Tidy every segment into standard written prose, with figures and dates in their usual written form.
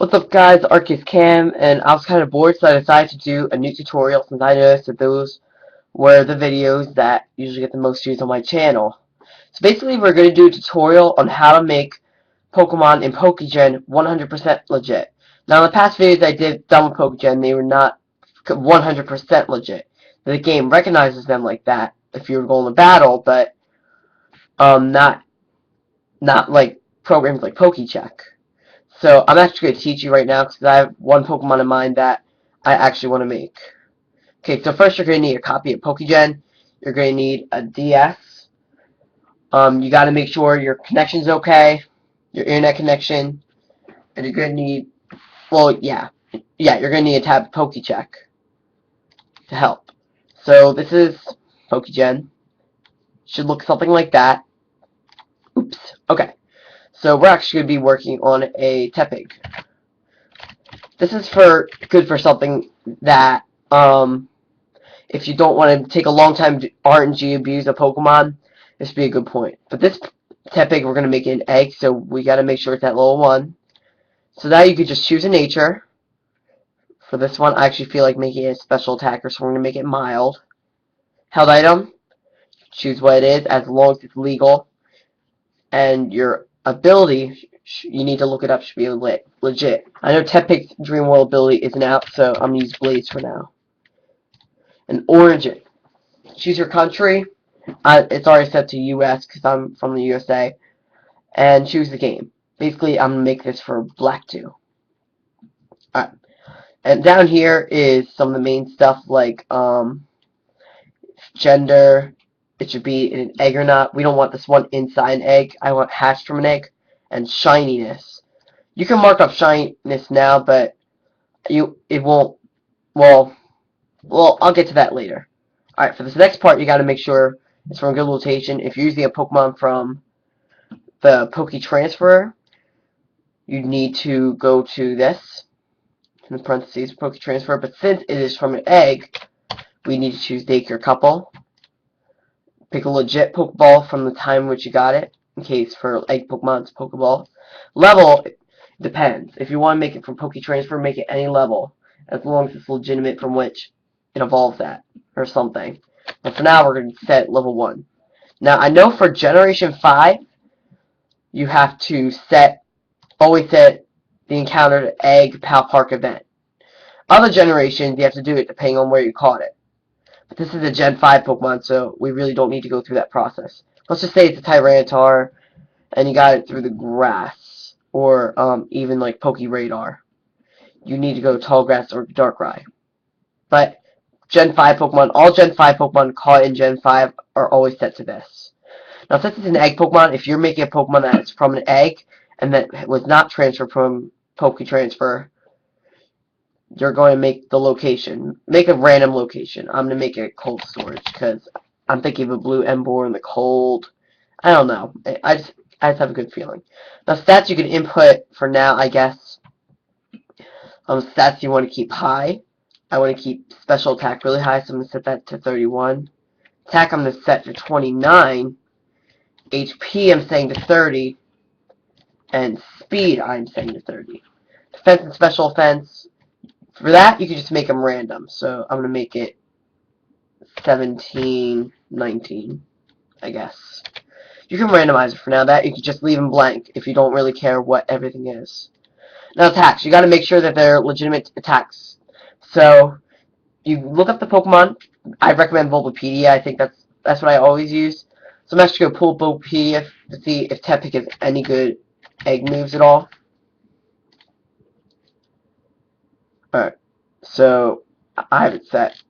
What's up guys, Arcus Cam, and I was kind of bored so I decided to do a new tutorial since I noticed that those were the videos that usually get the most views on my channel. So basically we're going to do a tutorial on how to make Pokemon in Pokégen 100% legit. Now in the past videos I did done with Pokégen, they were not 100% legit. The game recognizes them like that if you were going to battle, but not like programs like Pokecheck. So I'm actually going to teach you right now because I have one Pokemon in mind that I actually want to make. Okay, so first you're going to need a copy of Pokegen. You're going to need a DS. You got to make sure your connection's okay, your internet connection, and you're going to need, well, you're going to need a tab of Pokecheck to help. So this is Pokegen. Should look something like that. Oops. Okay. So we're actually going to be working on a Tepig. This is good for something that if you don't want to take a long time to RNG abuse a Pokemon, this would be a good point. But this Tepig, we're going to make it an egg, so we got to make sure it's at level 1. So now you could just choose a nature. For this one, I actually feel like making it a special attacker, so we're going to make it mild. Held item, choose what it is, as long as it's legal. And your ability, you need to look it up, should be legit. I know Tepig's Dream World ability isn't out, so I'm going to use Blaze for now. And origin. Choose your country. It's already set to US because I'm from the USA. And choose the game. Basically, I'm going to make this for Black 2. Alright. And down here is some of the main stuff like gender. It should be an egg or not. We don't want this one inside an egg. I want hatched from an egg. And shininess. You can mark up shininess now, but it won't. Well, I'll get to that later. Alright, for this next part, you got to make sure it's from a good location. If you're using a Pokemon from the Poke Transfer, you need to go to this, in the parentheses, Poke Transfer. But since it is from an egg, we need to choose Daycare Couple. Pick a legit Pokeball from the time which you got it, in case for egg Pokemon, it's Pokeball. Level, depends. If you want to make it from Poke Transfer, make it any level, as long as it's legitimate from which it evolves at, or something. But for now, we're going to set level 1. Now, I know for Generation 5, you have to always set the encountered egg Pal Park event. Other generations, you have to do it depending on where you caught it. But this is a Gen 5 Pokemon, so we really don't need to go through that process. Let's just say it's a Tyranitar, and you got it through the grass, or even like Poke Radar. You need to go Tall Grass or Darkrai. But Gen 5 Pokemon, all Gen 5 Pokemon caught in Gen 5 are always set to this. Now, since it's an egg Pokemon, if you're making a Pokemon that's from an egg and that was not transferred from Poke Transfer, you're going to make the location. Make a random location. I'm going to make it cold storage because I'm thinking of a blue Emboar in the cold. I don't know. I just have a good feeling. Now, stats you can input for now, I guess. Stats you want to keep high. I want to keep special attack really high, so I'm going to set that to 31. Attack I'm going to set to 29. HP I'm saying to 30. And speed I'm saying to 30. Defense and special offense. For that, you can just make them random. So I'm going to make it 17, 19, I guess. You can randomize it for now. That you can just leave them blank if you don't really care what everything is. Now attacks. You got to make sure that they're legitimate attacks. So you look up the Pokemon. I recommend Bulbapedia. I think that's what I always use. So I'm actually going to pull Bulbapedia to see if Tepig has any good egg moves at all. Alright, so I have it set.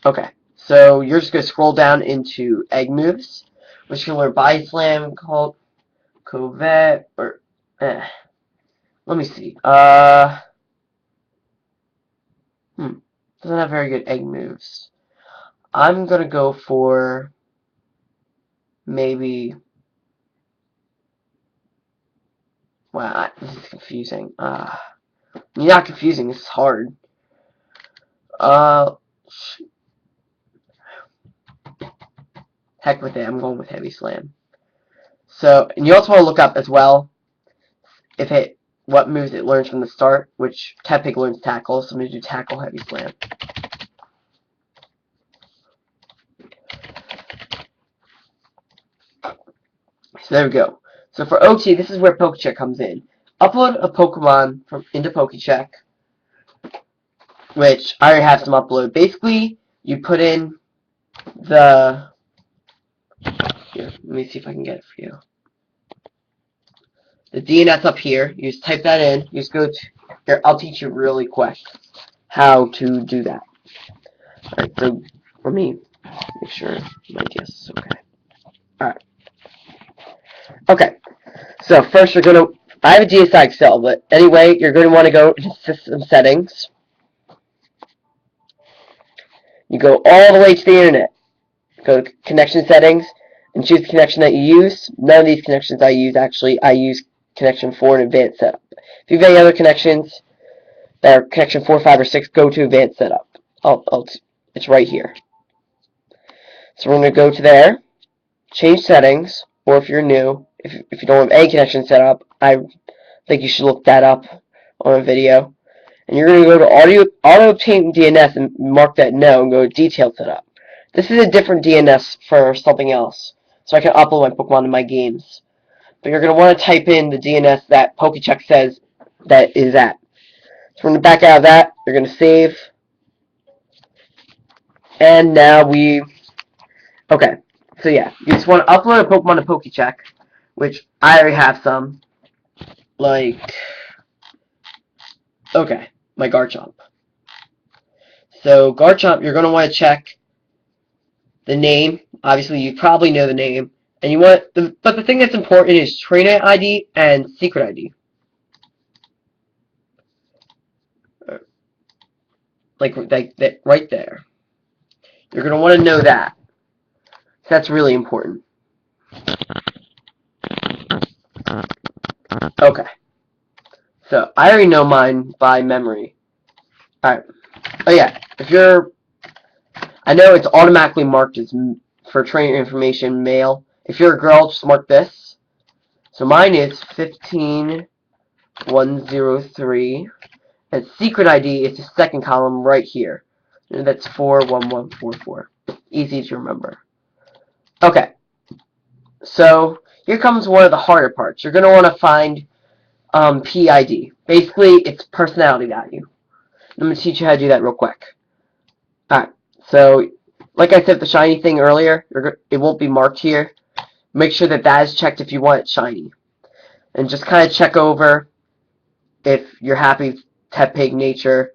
Okay, so you're just going to scroll down into egg moves, which can learn Body Slam, Covet, or, let me see. Doesn't have very good egg moves. I'm going to go for maybe, wow, this is confusing. Not confusing, this is hard. Heck with it, I'm going with Heavy Slam. So, and you also want to look up as well if it what moves it learns from the start, which Tepig learns tackle, so I'm going to do tackle heavy slam. So there we go. So for OT, this is where Pokecheck comes in. Upload a Pokemon into Pokecheck, which I already have some upload. Basically, you put in the... Here, let me see if I can get it for you. The DNS up here. You just type that in. You just go to... Here, I'll teach you really quick how to do that. Alright, so let me make sure my DS is okay. Alright. Okay. So first you're going to... I have a DSi Excel, but anyway, you're going to want to go to System Settings. You go all the way to the internet. Go to Connection Settings and choose the connection that you use. None of these connections I use, actually. I use Connection 4 and Advanced Setup. If you have any other connections that are Connection 4, 5, or 6, go to Advanced Setup. It's right here. So we're going to go to there, change settings, or if you're new, if you don't have any connection set up, I think you should look that up on a video. And you're going to go to Auto Obtain DNS and mark that no and go to Detailed Setup. This is a different DNS for something else, so I can upload my Pokemon to my games. But you're going to want to type in the DNS that Pokecheck says that is at. So we're going to back out of that. You're going to save. And now okay. So yeah, you just want to upload a Pokemon to Pokecheck, which I already have some. Like, okay, my Garchomp. So Garchomp, you're going to want to check the name. Obviously, you probably know the name. And you want but the thing that's important is trainer ID and secret ID. Like that right there. You're going to want to know that. That's really important. Okay. So, I already know mine by memory. Alright. Oh yeah, I know it's automatically marked as for trainer information male. If you're a girl, just mark this. So mine is 15103. And secret ID is the second column right here. And that's 41144. Easy to remember. Okay. So here comes one of the harder parts. You're going to want to find PID. Basically, it's personality value. I'm going to teach you how to do that real quick. Alright, so like I said, the shiny thing earlier, it won't be marked here. Make sure that that is checked if you want it shiny. And just kind of check over if you're happy with Tepig nature.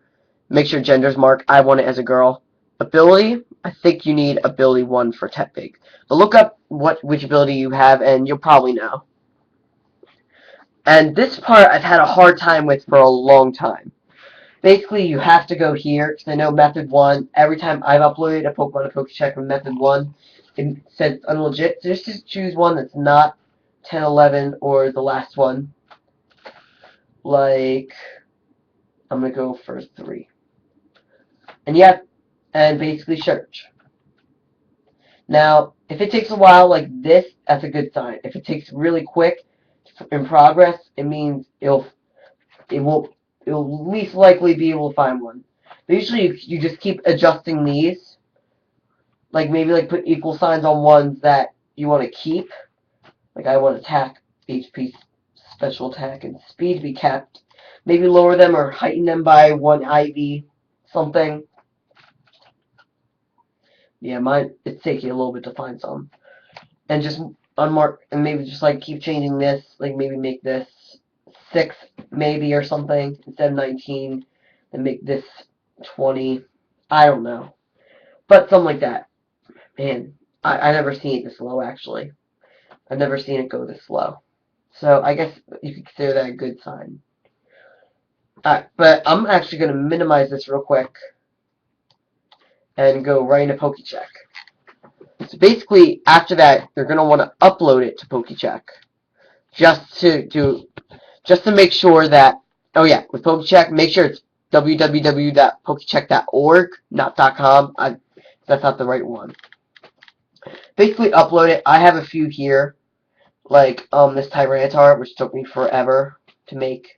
Make sure gender's marked. I want it as a girl. Ability, I think you need ability 1 for Tepig. But look up which ability you have and you'll probably know. And this part I've had a hard time with for a long time. Basically, you have to go here, because I know Method 1, every time I've uploaded a Pokemon to Pokecheck from Method 1, it says unlegit. So just choose one that's not 10, 11, or the last one. Like, I'm going to go for 3. And yeah, and basically search. Now, if it takes a while like this, that's a good sign. If it takes really quick in progress, it means it'll least likely be able to find one. But usually you just keep adjusting these. Like maybe like put equal signs on ones that you want to keep. Like I want attack, HP, special attack, and speed to be kept. Maybe lower them or heighten them by 1 IV, something. Yeah, it's taking a little bit to find some. And just unmark, and maybe just like keep changing this. Like maybe make this 6 maybe or something instead of 19, and make this 20. I don't know, but something like that. Man, I never seen it this low actually. I've never seen it go this low. So I guess you could consider that a good sign. Alright, but I'm actually going to minimize this real quick and go right into Pokecheck. So basically, after that, you're going to want to upload it to Pokecheck just to make sure that, oh yeah, with Pokecheck, make sure it's www.pokecheck.org, not .com. That's not the right one. Basically, upload it. I have a few here, like this Tyranitar, which took me forever to make.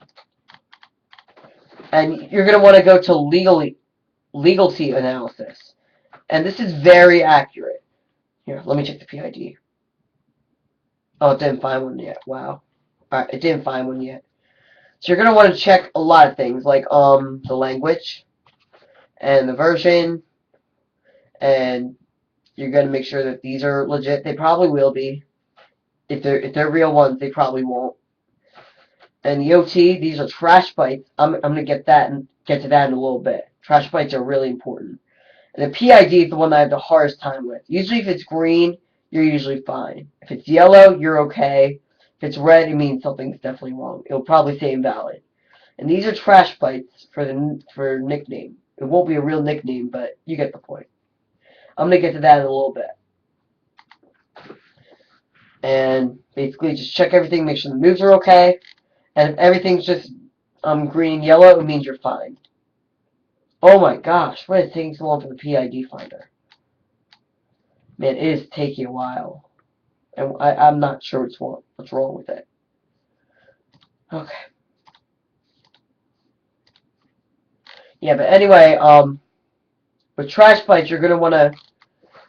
And you're going to want to go to legality analysis. And this is very accurate. Here, let me check the PID. Oh, it didn't find one yet. Wow. Alright, it didn't find one yet. So you're going to want to check a lot of things, like the language and the version, and you're going to make sure that these are legit. They probably will be. If they're real ones, they probably won't. And the OT, these are trash bites. I'm gonna get to that in a little bit. Trash bites are really important. And the PID is the one that I have the hardest time with. Usually if it's green, you're usually fine. If it's yellow, you're okay. If it's red, it means something's definitely wrong. It'll probably say invalid. And these are trash bites for nickname. It won't be a real nickname, but you get the point. I'm gonna get to that in a little bit. And basically just check everything, make sure the moves are okay. And if everything's just green and yellow, it means you're fine. Oh my gosh, why is it taking so long for the PID finder? Man, it is taking a while. And I'm not sure what's wrong with it. Okay. Yeah, but anyway, with trash bites, you're going to want to...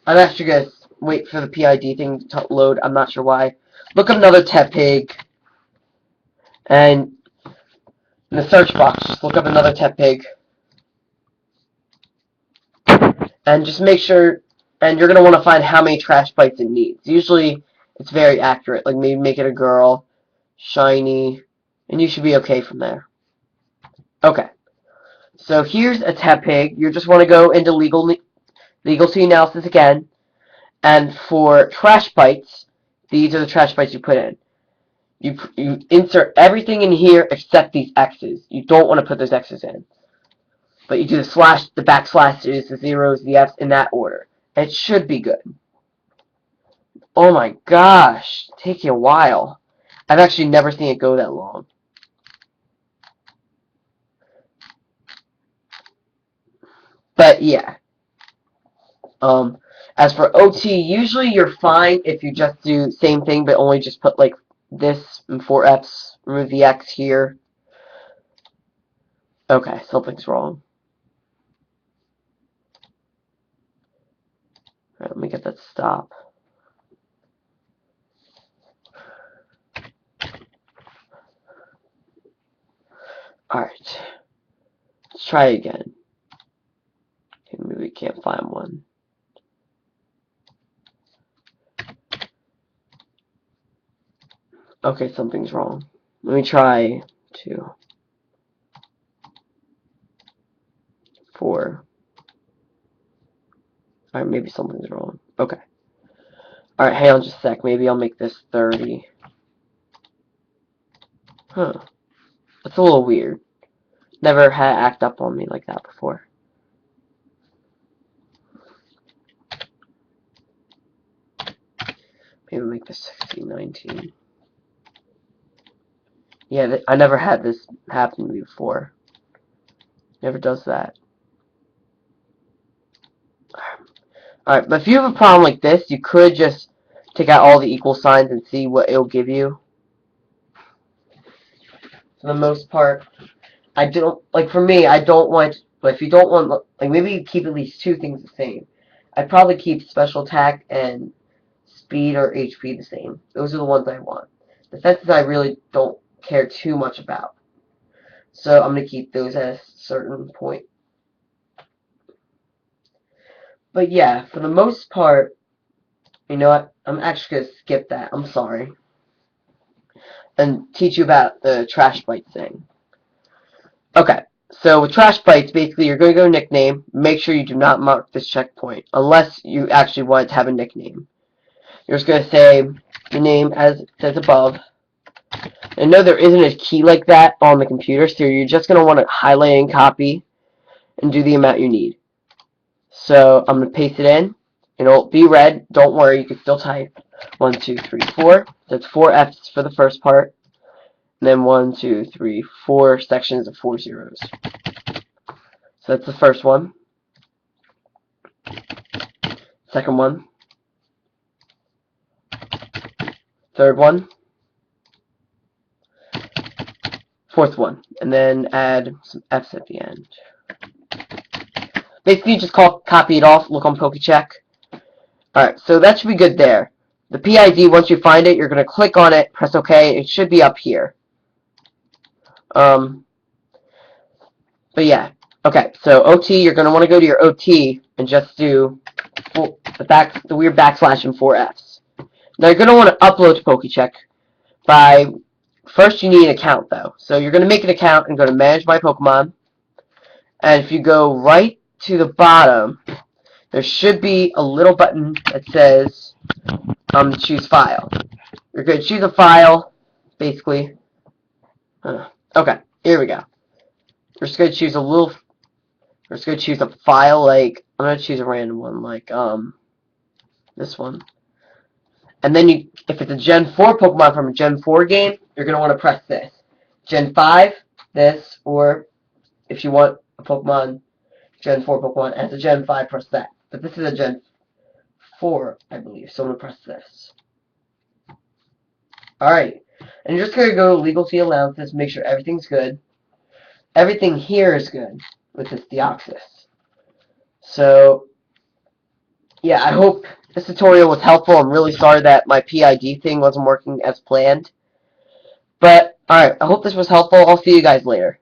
I'm actually going to wait for the PID thing to load. I'm not sure why. Look up another Tepig. And in the search box, just look up another Tepig. And just make sure... And you're going to want to find how many trash bites it needs. Usually, it's very accurate. Like, maybe make it a girl, shiny, and you should be okay from there. Okay. So here's a Tepig. You just want to go into legality analysis again. And for trash bites, these are the trash bites you put in. You insert everything in here except these X's. You don't want to put those X's in. But you do the slash, the backslashes, the zeros, the F's in that order. It should be good. Oh my gosh. Taking a while. I've actually never seen it go that long. But yeah. As for OT, usually you're fine if you just do the same thing, but only just put like this and 4 F's, remove the X here. Okay, something's wrong. Alright, let me get that stop. Alright, let's try it again. Okay, maybe we can't find one. Okay, something's wrong. Let me try 2, 4. Alright, maybe something's wrong. Okay. Alright, hang on just a sec. Maybe I'll make this 30. Huh. That's a little weird. Never had it act up on me like that before. Maybe make this 16, 19. Yeah, I never had this happen to me before. Never does that. Alright, but if you have a problem like this, you could just take out all the equal signs and see what it'll give you. For the most part, I don't, like for me, I don't want, but if you don't want, like maybe you keep at least 2 things the same. I'd probably keep special attack and speed or HP the same. Those are the ones I want. Defenses I really don't care too much about. So I'm going to keep those at a certain point. But yeah, for the most part, you know what? I'm actually going to skip that. I'm sorry. And teach you about the trash bite thing. Okay, so with trash bites, basically you're going to go nickname. Make sure you do not mark this checkpoint unless you actually want to have a nickname. You're just going to say the name as it says above. And no, there isn't a key like that on the computer, so you're just going to want to highlight and copy and do the amount you need. So I'm going to paste it in. It'll be red. Don't worry, you can still type. 1, 2, 3, 4. That's 4 F's for the first part. And then 1, 2, 3, 4 sections of 4 zeros. So that's the first one. Second one. Third one. fourth one, and then add some F's at the end. Basically, just copy it off, look on Pokecheck. Alright, so that should be good there. The PID, once you find it, you're going to click on it, press OK. It should be up here. But yeah. Okay, so OT, you're going to want to go to your OT and just do the weird backslash and 4 Fs. Now you're going to want to upload to Pokecheck first you need an account though. So you're going to make an account and go to Manage My Pokemon. And if you go right to the bottom, there should be a little button that says choose file. You're going to choose a file, basically. Okay, here we go. We're just going to choose a file, like, I'm going to choose a random one, like, this one. And then if it's a Gen 4 Pokemon from a Gen 4 game, you're going to want to press this. Gen 5, this, or if you want a Pokemon, Gen 4 Pokemon, as a Gen 5, press that. But this is a Gen 4, I believe, so I'm going to press this. Alright, and you're just going to go to Legal Field Analysis, make sure everything's good. Everything here is good with this Deoxys. So, yeah, I hope this tutorial was helpful. I'm really sorry that my PID thing wasn't working as planned. But, alright, I hope this was helpful. I'll see you guys later.